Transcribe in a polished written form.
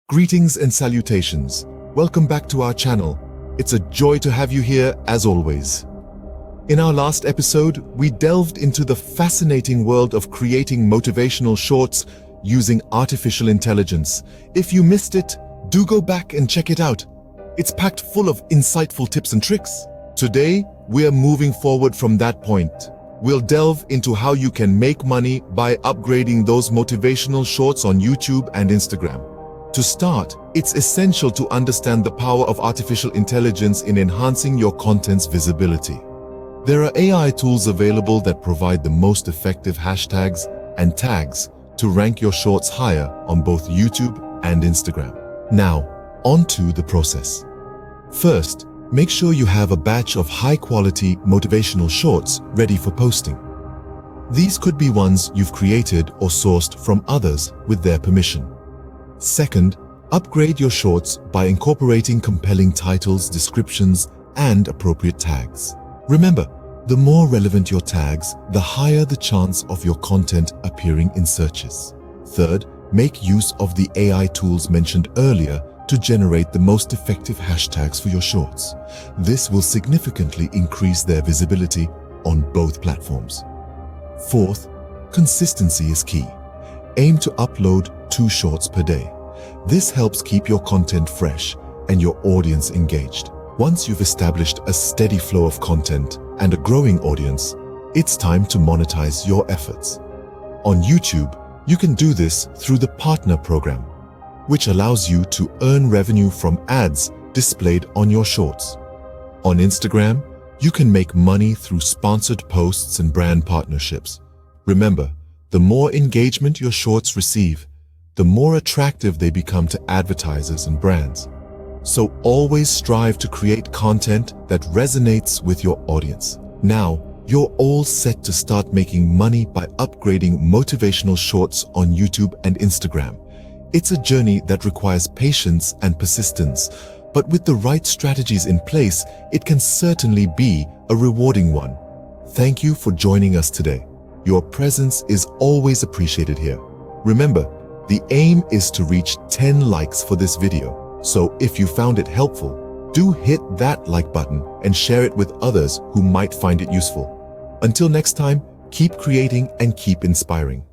Greetings and salutations. Welcome back to our channel. It's a joy to have you here as always. In our last episode, we delved into the fascinating world of creating motivational shorts using artificial intelligence. If you missed it, do go back and check it out. It's packed full of insightful tips and tricks. Today, we're moving forward from that point. We'll delve into how you can make money by upgrading those motivational shorts on YouTube and Instagram. To start, it's essential to understand the power of artificial intelligence in enhancing your content's visibility. There are AI tools available that provide the most effective hashtags and tags to rank your shorts higher on both YouTube and Instagram. Now, on to the process. First, make sure you have a batch of high-quality motivational shorts ready for posting. These could be ones you've created or sourced from others with their permission. Second, upgrade your shorts by incorporating compelling titles, descriptions, and appropriate tags. Remember, the more relevant your tags, the higher the chance of your content appearing in searches. Third, make use of the AI tools mentioned earlier to generate the most effective hashtags for your shorts. This will significantly increase their visibility on both platforms. Fourth, consistency is key. Aim to upload 2 shorts per day. This helps keep your content fresh and your audience engaged. Once you've established a steady flow of content and a growing audience, it's time to monetize your efforts. On YouTube, you can do this through the Partner Program, which allows you to earn revenue from ads displayed on your shorts. On Instagram, you can make money through sponsored posts and brand partnerships. Remember, the more engagement your shorts receive, the more attractive they become to advertisers and brands. So always strive to create content that resonates with your audience. Now, you're all set to start making money by upgrading motivational shorts on YouTube and Instagram. It's a journey that requires patience and persistence, but with the right strategies in place, it can certainly be a rewarding one. Thank you for joining us today. Your presence is always appreciated here. Remember, the aim is to reach 10 likes for this video, so if you found it helpful, do hit that like button and share it with others who might find it useful. Until next time, keep creating and keep inspiring.